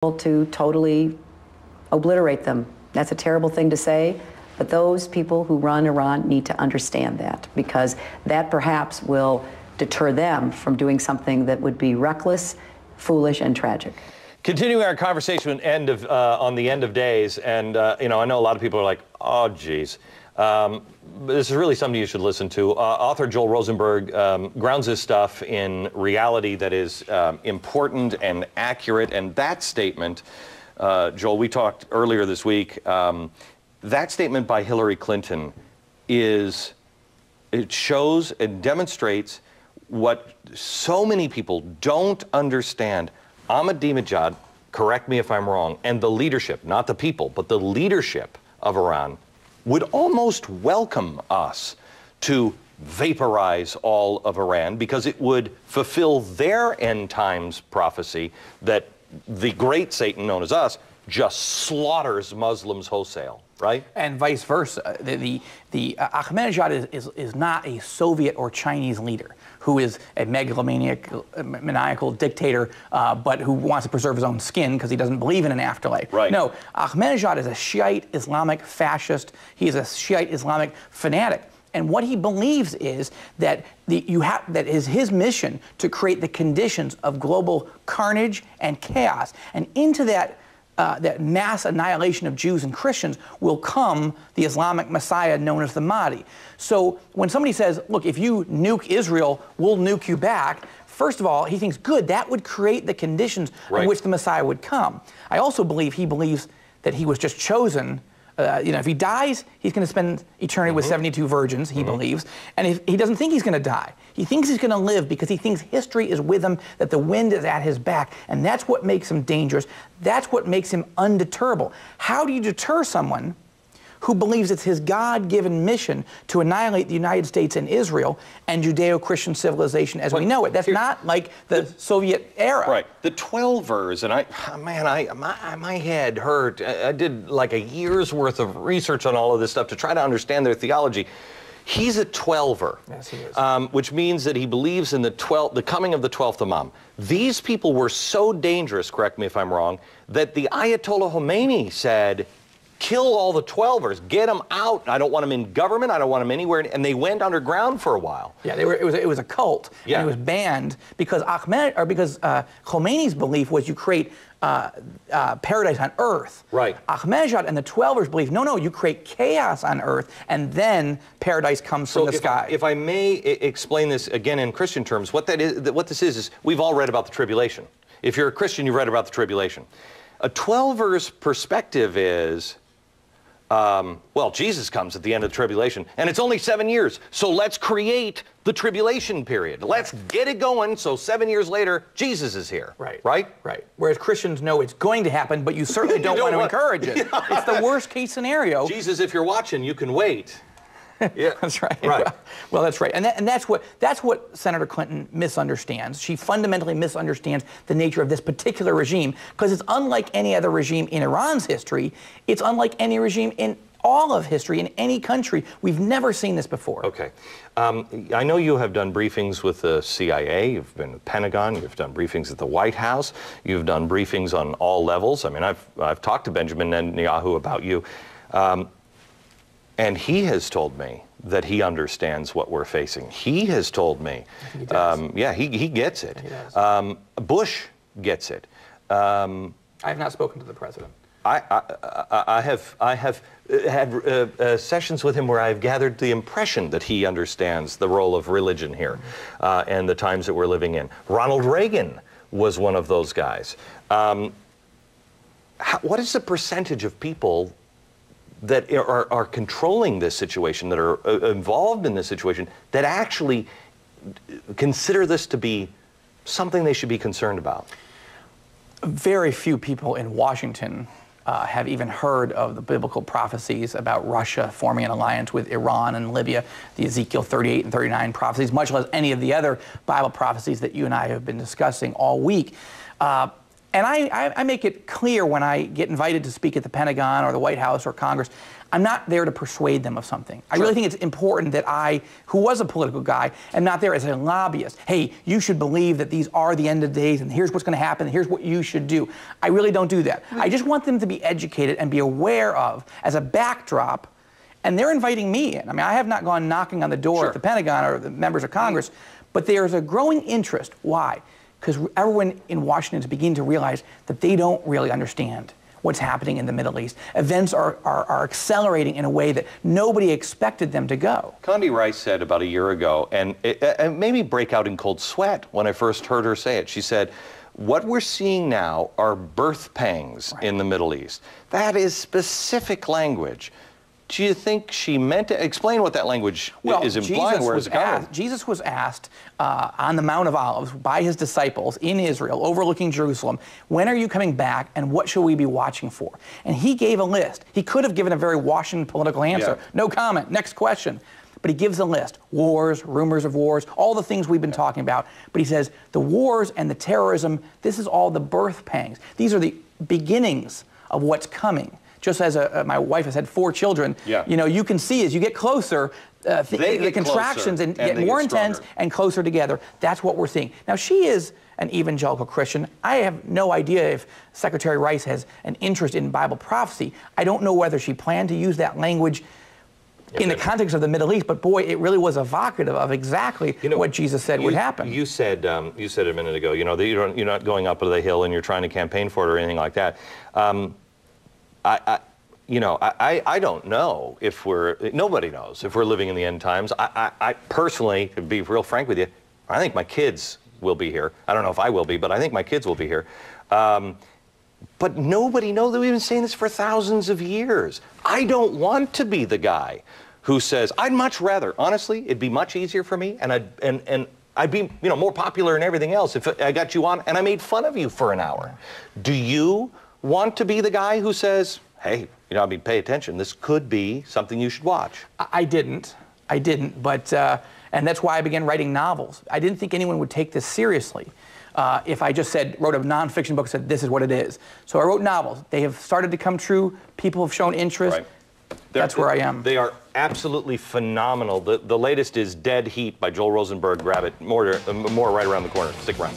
to totally obliterate them. That's a terrible thing to say, but those people who run Iran need to understand that, because that perhaps will deter them from doing something that would be reckless, foolish, and tragic. Continuing our conversation on the end of days, and I know a lot of people are like, oh, geez. This is really something you should listen to. Author Joel Rosenberg grounds his stuff in reality that is important and accurate, and that statement, Joel, we talked earlier this week, that statement by Hillary Clinton it shows and demonstrates what so many people don't understand. Ahmadinejad, correct me if I'm wrong, and the leadership, not the people, but the leadership of Iran would almost welcome us to vaporize all of Iran, because it would fulfill their end times prophecy that the great Satan, known as us, just slaughters Muslims wholesale, right? And vice versa. The Ahmadinejad is not a Soviet or Chinese leader who is a maniacal dictator, but who wants to preserve his own skin because he doesn't believe in an afterlife. Right. No, Ahmadinejad is a Shiite Islamic fascist. He is a Shiite Islamic fanatic. And what he believes is that his mission to create the conditions of global carnage and chaos. And into that mass annihilation of Jews and Christians will come the Islamic Messiah known as the Mahdi. So when somebody says, look, if you nuke Israel, we'll nuke you back, first of all, he thinks, good, that would create the conditions in which the Messiah would come. I also believe he believes that he was just chosen. If he dies, he's going to spend eternity with 72 virgins, he believes. And he doesn't think he's going to die. He thinks he's going to live because he thinks history is with him, that the wind is at his back. And that's what makes him dangerous. That's what makes him undeterrable. How do you deter someone who believes it's his God-given mission to annihilate the United States and Israel and Judeo-Christian civilization as we know it? That's not like the Soviet era. Right. The 12ers, and my head hurt. I did like a year's worth of research on all of this stuff to try to understand their theology. He's a 12er. Yes, he is. Which means that he believes in the coming of the 12th Imam. These people were so dangerous, correct me if I'm wrong, that the Ayatollah Khomeini said, kill all the 12ers, get them out. I don't want them in government. I don't want them anywhere. And they went underground for a while. Yeah, it was a cult. Yeah. And it was banned because Khomeini's belief was you create paradise on earth. Right. Ahmadinejad and the 12ers believe, no, you create chaos on earth, and then paradise comes from the sky. If I may explain this again in Christian terms, what this is we've all read about the tribulation. If you're a Christian, you've read about the tribulation. A 12ers perspective is, well, Jesus comes at the end of the tribulation, and it's only 7 years, so let's create the tribulation period. Let's get it going, so 7 years later, Jesus is here. Right. Right? Right. Whereas Christians know it's going to happen, but you certainly don't want to encourage it. Yeah. It's the worst case scenario. Jesus, if you're watching, you can wait. Yeah. That's right. Right. Well, that's right. And that's what Senator Clinton misunderstands. She fundamentally misunderstands the nature of this particular regime, because it's unlike any other regime in Iran's history. It's unlike any regime in all of history in any country. We've never seen this before. Okay. I know you have done briefings with the CIA, you've been with Pentagon, you've done briefings at the White House, you've done briefings on all levels. I mean, I've talked to Benjamin Netanyahu about you. And he has told me that he understands what we're facing. He has told me, he does. yeah, he gets it. He does. Bush gets it. I have not spoken to the president. I have had sessions with him where I've gathered the impression that he understands the role of religion here and the times that we're living in. Ronald Reagan was one of those guys. What is the percentage of people that are controlling this situation, that are involved in this situation, that actually consider this to be something they should be concerned about? Very few people in Washington have even heard of the biblical prophecies about Russia forming an alliance with Iran and Libya, the Ezekiel 38 and 39 prophecies, much less any of the other Bible prophecies that you and I have been discussing all week. And I make it clear when I get invited to speak at the Pentagon or the White House or Congress, I'm not there to persuade them of something. I really think it's important that I, who was a political guy, am not there as a lobbyist. Hey, you should believe that these are the end of days, and here's what's going to happen, and here's what you should do. I really don't do that. I just want them to be educated and be aware of, as a backdrop, and they're inviting me in. I mean, I have not gone knocking on the door at the Pentagon or the members of Congress, but there's a growing interest. Why? Because everyone in Washington is beginning to realize that they don't really understand what's happening in the Middle East. Events are accelerating in a way that nobody expected them to go. Condi Rice said about a year ago, and it made me break out in cold sweat when I first heard her say it. She said, what we're seeing now are birth pangs in the Middle East. That is specific language. Do you think she meant to explain what that language is implying? Where it's going? Jesus was asked on the Mount of Olives by his disciples in Israel, overlooking Jerusalem, when are you coming back and what should we be watching for? And he gave a list. He could have given a very Washington political answer. No comment, next question. But he gives a list. Wars, rumors of wars, all the things we've been talking about. But he says the wars and the terrorism, this is all the birth pangs. These are the beginnings of what's coming. Just as my wife has had 4 children, you know, you can see as you get closer, the contractions and get more intense and closer together. That's what we're seeing. Now, she is an evangelical Christian. I have no idea if Secretary Rice has an interest in Bible prophecy. I don't know whether she planned to use that language in the context of the Middle East, but boy, it really was evocative of exactly what Jesus said would happen. You said a minute ago, you know, that you're not going up the hill and you're trying to campaign for it or anything like that. I don't know if nobody knows if we're living in the end times. I personally, to be real frank with you, I think my kids will be here. I don't know if I will be, but I think my kids will be here. But nobody knows that we've been saying this for thousands of years. I don't want to be the guy who says, I'd much rather, honestly, it'd be much easier for me, and I'd be, more popular and everything else if I got you on and I made fun of you for an hour. Do you want to be the guy who says, hey, pay attention, this could be something you should watch? I didn't, but, and that's why I began writing novels. I didn't think anyone would take this seriously if I just wrote a nonfiction book and said, this is what it is. So I wrote novels. They have started to come true. People have shown interest. Right. That's where I am. They are absolutely phenomenal. The latest is Dead Heat by Joel Rosenberg. Grab it. More right around the corner. Stick around.